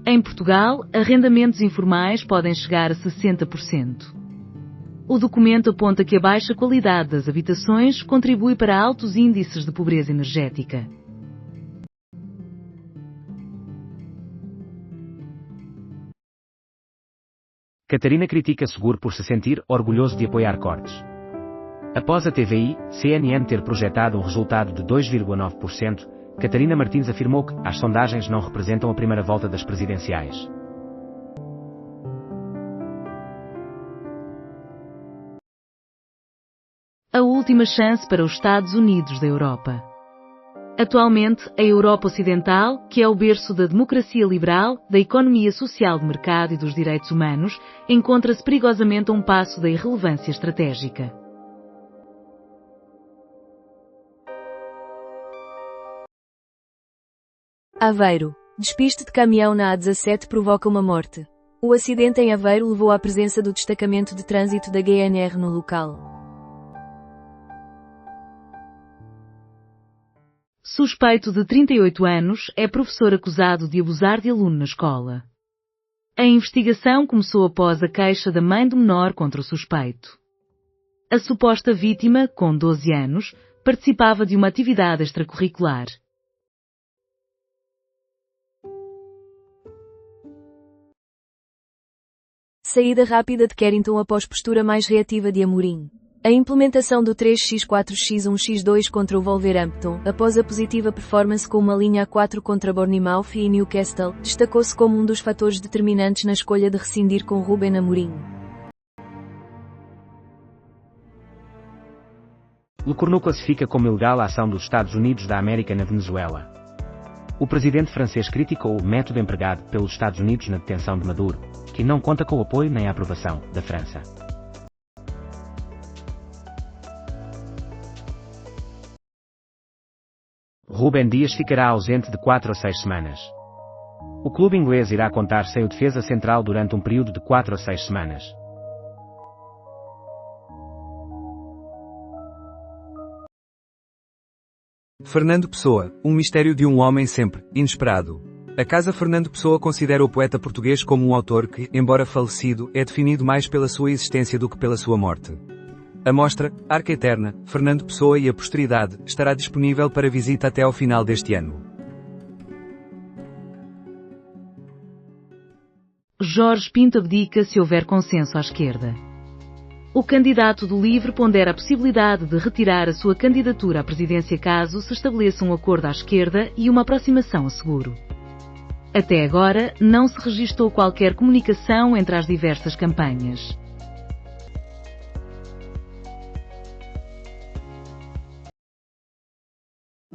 Em Portugal, arrendamentos informais podem chegar a 60%. O documento aponta que a baixa qualidade das habitações contribui para altos índices de pobreza energética. Catarina critica Seguro por se sentir orgulhoso de apoiar cortes. Após a TVI, CNN ter projetado um resultado de 2,9%, Catarina Martins afirmou que as sondagens não representam a primeira volta das presidenciais. A última chance para os Estados Unidos da Europa. Atualmente, a Europa Ocidental, que é o berço da democracia liberal, da economia social de mercado e dos direitos humanos, encontra-se perigosamente a um passo da irrelevância estratégica. Aveiro. Despiste de caminhão na A17 provoca uma morte. O acidente em Aveiro levou à presença do destacamento de trânsito da GNR no local. Suspeito de 38 anos, é professor acusado de abusar de aluno na escola. A investigação começou após a queixa da mãe do menor contra o suspeito. A suposta vítima, com 12 anos, participava de uma atividade extracurricular. Saída rápida de Carrington após postura mais reativa de Amorim. A implementação do 3x4x1x2 contra o Wolverhampton, após a positiva performance com uma linha A4 contra Bournemouth e Newcastle, destacou-se como um dos fatores determinantes na escolha de rescindir com Ruben Amorim. Le Cornu classifica como ilegal a ação dos Estados Unidos da América na Venezuela. O presidente francês criticou o método empregado pelos Estados Unidos na detenção de Maduro, que não conta com o apoio nem a aprovação da França. Rúben Dias ficará ausente de 4 a 6 semanas. O clube inglês irá contar sem o defesa central durante um período de 4 a 6 semanas. Fernando Pessoa, um mistério de um homem sempre inesperado. A Casa Fernando Pessoa considera o poeta português como um autor que, embora falecido, é definido mais pela sua existência do que pela sua morte. A mostra, Arca Eterna, Fernando Pessoa e a Posteridade, estará disponível para visita até ao final deste ano. Jorge Pinto abdica se houver consenso à esquerda. O candidato do LIVRE pondera a possibilidade de retirar a sua candidatura à presidência caso se estabeleça um acordo à esquerda e uma aproximação a Seguro. Até agora, não se registou qualquer comunicação entre as diversas campanhas.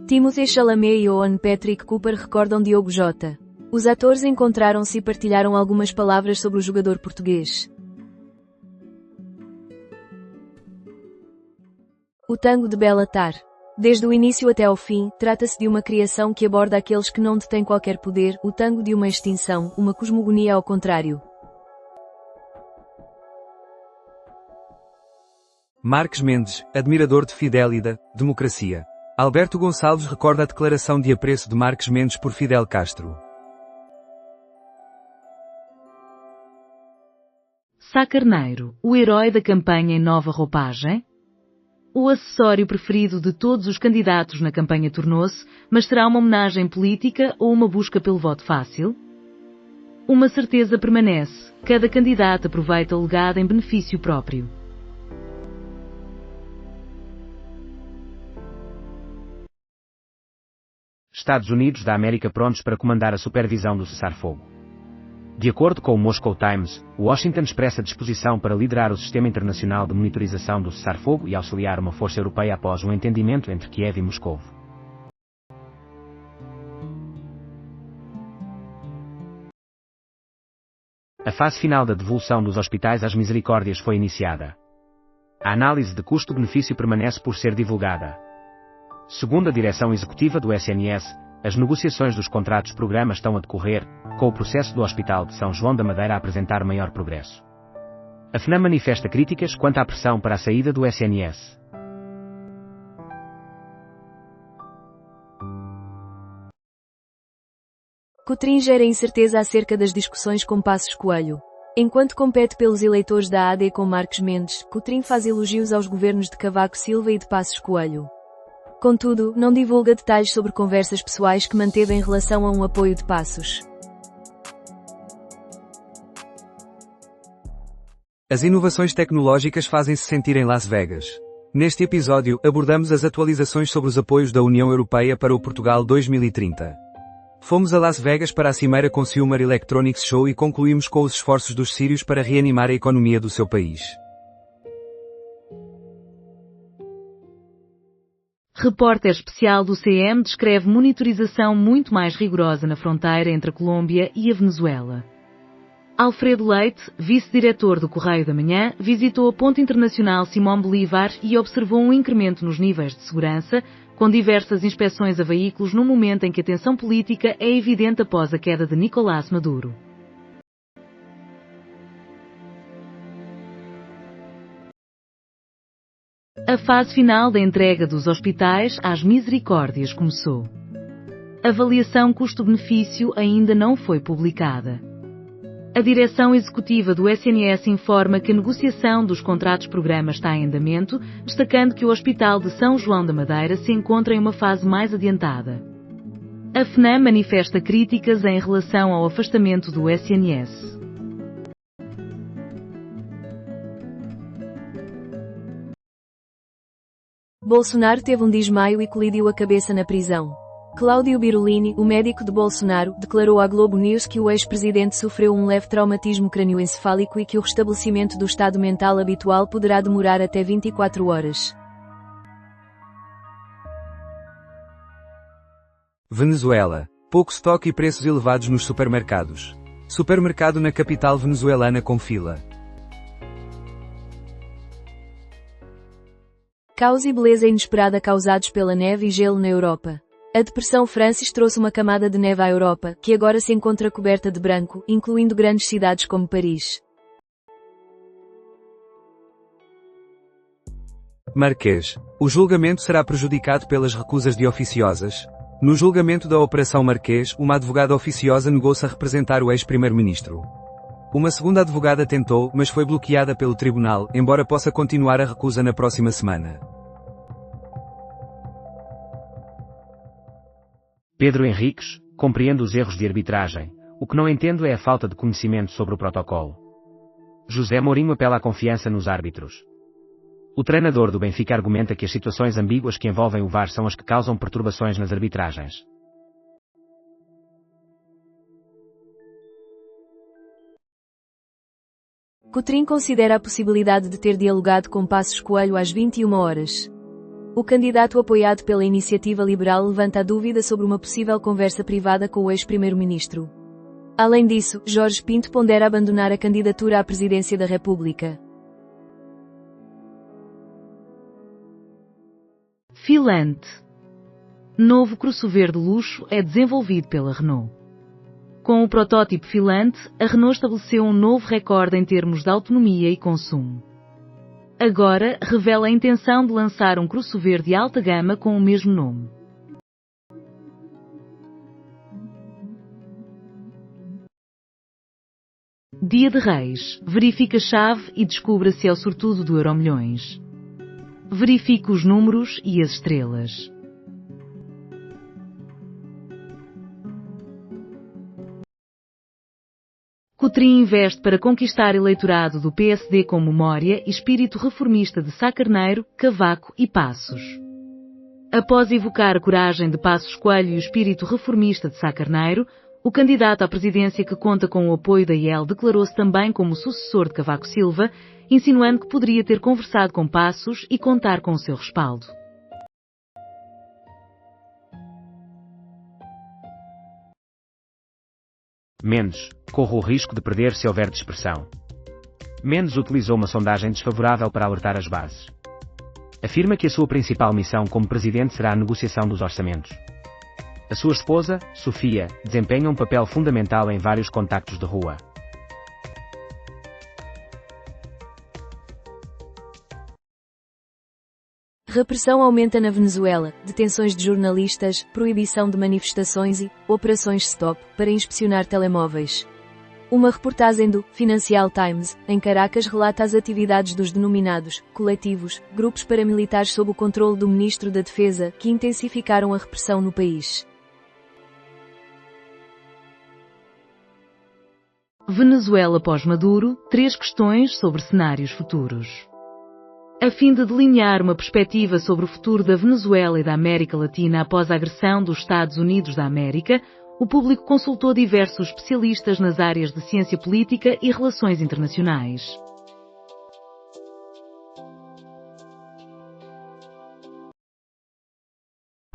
Timothée Chalamet e Owen Patrick Cooper recordam Diogo Jota. Os atores encontraram-se e partilharam algumas palavras sobre o jogador português. O tango de Béla-Tar. Desde o início até ao fim, trata-se de uma criação que aborda aqueles que não detêm qualquer poder, o tango de uma extinção, uma cosmogonia ao contrário. Marques Mendes, admirador de Fidel e da democracia. Alberto Gonçalves recorda a declaração de apreço de Marques Mendes por Fidel Castro. Sá Carneiro, o herói da campanha em nova roupagem? O acessório preferido de todos os candidatos na campanha tornou-se, mas será uma homenagem política ou uma busca pelo voto fácil? Uma certeza permanece, cada candidato aproveita o legado em benefício próprio. Estados Unidos da América prontos para comandar a supervisão do cessar-fogo. De acordo com o Moscow Times, Washington expressa disposição para liderar o sistema internacional de monitorização do cessar-fogo e auxiliar uma força europeia após um entendimento entre Kiev e Moscou. A fase final da devolução dos hospitais às misericórdias foi iniciada. A análise de custo-benefício permanece por ser divulgada. Segundo a direção executiva do SNS, as negociações dos contratos-programa estão a decorrer, com o processo do Hospital de São João da Madeira a apresentar maior progresso. A FNAM manifesta críticas quanto à pressão para a saída do SNS. Coutrin gera incerteza acerca das discussões com Passos Coelho. Enquanto compete pelos eleitores da AD com Marques Mendes, Coutrin faz elogios aos governos de Cavaco Silva e de Passos Coelho. Contudo, não divulga detalhes sobre conversas pessoais que manteve em relação a um apoio de Passos. As inovações tecnológicas fazem-se sentir em Las Vegas. Neste episódio, abordamos as atualizações sobre os apoios da União Europeia para o Portugal 2030. Fomos a Las Vegas para a Cimeira Consumer Electronics Show e concluímos com os esforços dos sírios para reanimar a economia do seu país. Repórter especial do CM descreve monitorização muito mais rigorosa na fronteira entre a Colômbia e a Venezuela. Alfredo Leite, vice-diretor do Correio da Manhã, visitou a Ponte Internacional Simón Bolívar e observou um incremento nos níveis de segurança, com diversas inspeções a veículos no momento em que a tensão política é evidente após a queda de Nicolás Maduro. A fase final da entrega dos hospitais às misericórdias começou. A avaliação custo-benefício ainda não foi publicada. A direção executiva do SNS informa que a negociação dos contratos-programa está em andamento, destacando que o Hospital de São João da Madeira se encontra em uma fase mais adiantada. A FNAM manifesta críticas em relação ao afastamento do SNS. Bolsonaro teve um desmaio e colidiu a cabeça na prisão. Cláudio Birulini, o médico de Bolsonaro, declarou à Globo News que o ex-presidente sofreu um leve traumatismo crânioencefálico e que o restabelecimento do estado mental habitual poderá demorar até 24 horas. Venezuela. Pouco estoque e preços elevados nos supermercados. Supermercado na capital venezuelana com fila. Caos e beleza inesperada causados pela neve e gelo na Europa. A Depressão Francis trouxe uma camada de neve à Europa, que agora se encontra coberta de branco, incluindo grandes cidades como Paris. Marquês. O julgamento será prejudicado pelas recusas de oficiosas. No julgamento da Operação Marquês, uma advogada oficiosa negou-se a representar o ex-primeiro-ministro. Uma segunda advogada tentou, mas foi bloqueada pelo tribunal, embora possa continuar a recusa na próxima semana. Pedro Henriques, compreendo os erros de arbitragem. O que não entendo é a falta de conhecimento sobre o protocolo. José Mourinho apela à confiança nos árbitros. O treinador do Benfica argumenta que as situações ambíguas que envolvem o VAR são as que causam perturbações nas arbitragens. Coutrin considera a possibilidade de ter dialogado com Passos Coelho às 21 horas. O candidato apoiado pela Iniciativa Liberal levanta a dúvida sobre uma possível conversa privada com o ex-primeiro-ministro. Além disso, Jorge Pinto pondera abandonar a candidatura à presidência da República. Filante. Novo crossover de luxo é desenvolvido pela Renault. Com o protótipo Filante, a Renault estabeleceu um novo recorde em termos de autonomia e consumo. Agora, revela a intenção de lançar um crossover de alta gama com o mesmo nome. Dia de Reis. Verifique a chave e descubra se é o sortudo do Euromilhões. Verifique os números e as estrelas. Coutrin investe para conquistar eleitorado do PSD com memória e espírito reformista de Sá Carneiro, Cavaco e Passos. Após evocar a coragem de Passos Coelho e o espírito reformista de Sá Carneiro, o candidato à presidência que conta com o apoio da IEL declarou-se também como sucessor de Cavaco Silva, insinuando que poderia ter conversado com Passos e contar com o seu respaldo. Mendes, corre o risco de perder se houver dispersão. Mendes utilizou uma sondagem desfavorável para alertar as bases. Afirma que a sua principal missão como presidente será a negociação dos orçamentos. A sua esposa, Sofia, desempenha um papel fundamental em vários contactos de rua. Repressão aumenta na Venezuela, detenções de jornalistas, proibição de manifestações e operações stop para inspecionar telemóveis. Uma reportagem do Financial Times, em Caracas, relata as atividades dos denominados coletivos, grupos paramilitares sob o controle do ministro da Defesa, que intensificaram a repressão no país. Venezuela pós-Maduro, 3 questões sobre cenários futuros. A fim de delinear uma perspectiva sobre o futuro da Venezuela e da América Latina após a agressão dos Estados Unidos da América, o público consultou diversos especialistas nas áreas de ciência política e relações internacionais.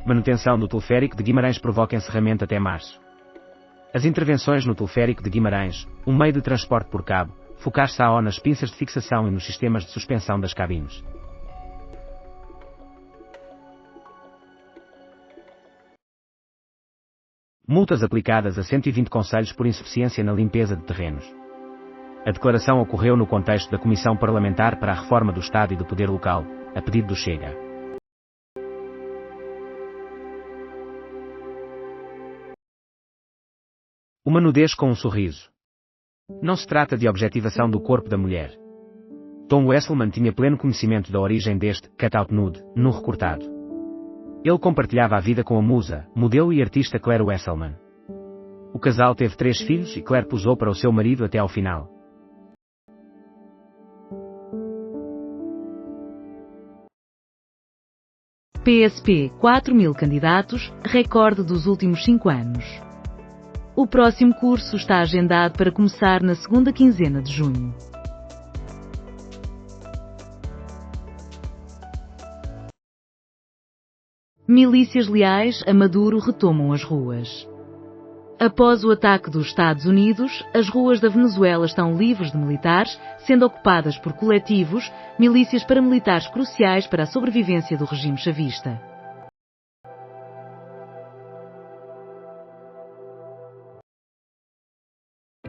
Manutenção do teleférico de Guimarães provoca encerramento até março. As intervenções no teleférico de Guimarães, um meio de transporte por cabo, focar-se-á nas pinças de fixação e nos sistemas de suspensão das cabines. Multas aplicadas a 120 concelhos por insuficiência na limpeza de terrenos. A declaração ocorreu no contexto da Comissão Parlamentar para a Reforma do Estado e do Poder Local, a pedido do Chega. Uma nudez com um sorriso. Não se trata de objetivação do corpo da mulher. Tom Wesselman tinha pleno conhecimento da origem deste cut-out nude, nu recortado. Ele compartilhava a vida com a musa, modelo e artista Claire Wesselman. O casal teve 3 filhos e Claire posou para o seu marido até ao final. PSP, 4.000 candidatos, recorde dos últimos 5 anos. O próximo curso está agendado para começar na segunda quinzena de junho. Milícias leais a Maduro retomam as ruas. Após o ataque dos Estados Unidos, as ruas da Venezuela estão livres de militares, sendo ocupadas por coletivos, milícias paramilitares cruciais para a sobrevivência do regime chavista.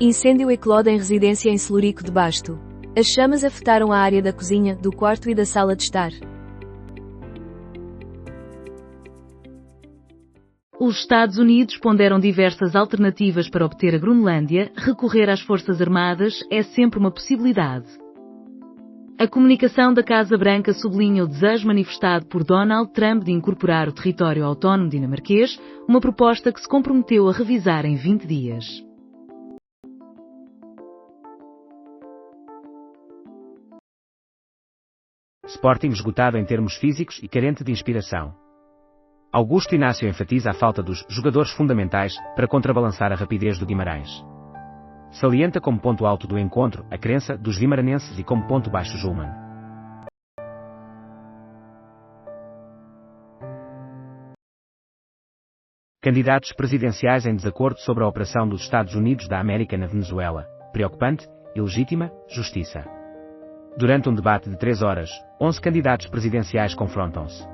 Incêndio eclode em residência em Celurico de Basto. As chamas afetaram a área da cozinha, do quarto e da sala de estar. Os Estados Unidos ponderam diversas alternativas para obter a Groenlândia. Recorrer às Forças Armadas é sempre uma possibilidade. A comunicação da Casa Branca sublinha o desejo manifestado por Donald Trump de incorporar o território autónomo dinamarquês, uma proposta que se comprometeu a revisar em 20 dias. Sporting esgotado em termos físicos e carente de inspiração. Augusto Inácio enfatiza a falta dos jogadores fundamentais para contrabalançar a rapidez do Guimarães. Salienta como ponto alto do encontro a crença dos vimaranenses e como ponto baixo Julman. Candidatos presidenciais em desacordo sobre a operação dos Estados Unidos da América na Venezuela. Preocupante, ilegítima, justiça. Durante um debate de 3 horas, 11 candidatos presidenciais confrontam-se.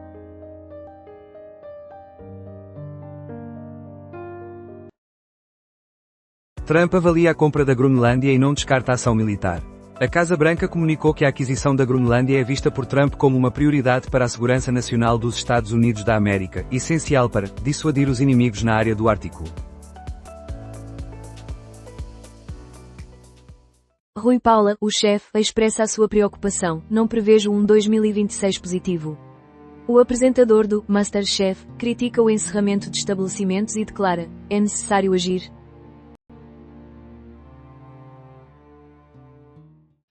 Trump avalia a compra da Groenlândia e não descarta a ação militar. A Casa Branca comunicou que a aquisição da Groenlândia é vista por Trump como uma prioridade para a segurança nacional dos Estados Unidos da América, essencial para dissuadir os inimigos na área do Ártico. Rui Paula, o chefe, expressa a sua preocupação: não prevejo um 2026 positivo. O apresentador do MasterChef critica o encerramento de estabelecimentos e declara: é necessário agir.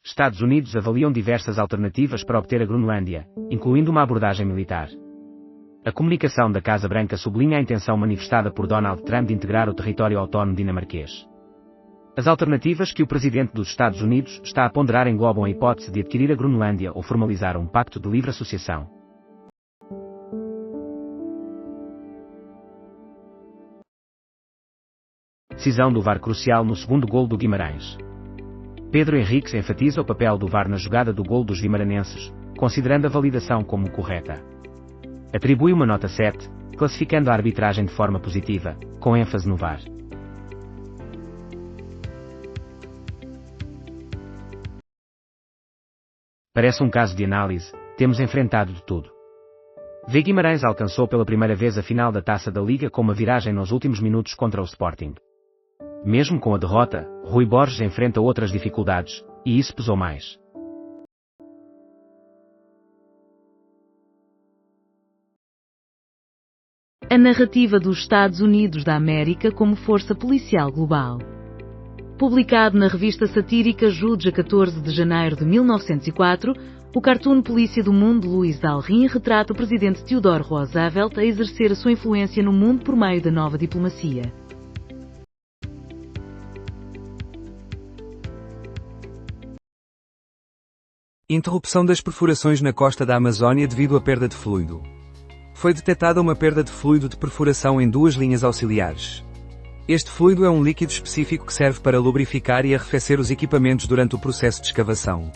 Estados Unidos avaliam diversas alternativas para obter a Groenlândia, incluindo uma abordagem militar. A comunicação da Casa Branca sublinha a intenção manifestada por Donald Trump de integrar o território autónomo dinamarquês. As alternativas que o presidente dos Estados Unidos está a ponderar englobam a hipótese de adquirir a Groenlândia ou formalizar um pacto de livre associação. Decisão do VAR crucial no segundo golo do Guimarães. Pedro Henriques enfatiza o papel do VAR na jogada do golo dos vimaranenses, considerando a validação como correta. Atribui uma nota 7, classificando a arbitragem de forma positiva, com ênfase no VAR. Parece um caso de análise, temos enfrentado de tudo. V. Guimarães alcançou pela primeira vez a final da Taça da Liga com uma viragem nos últimos minutos contra o Sporting. Mesmo com a derrota, Rui Borges enfrenta outras dificuldades, e isso pesou mais. A narrativa dos Estados Unidos da América como força policial global. Publicado na revista satírica Jude a 14 de janeiro de 1904, o cartoon Polícia do Mundo Louis Dalrymple retrata o presidente Theodore Roosevelt a exercer a sua influência no mundo por meio da nova diplomacia. Interrupção das perfurações na costa da Amazónia devido à perda de fluido. Foi detectada uma perda de fluido de perfuração em duas linhas auxiliares. Este fluido é um líquido específico que serve para lubrificar e arrefecer os equipamentos durante o processo de escavação.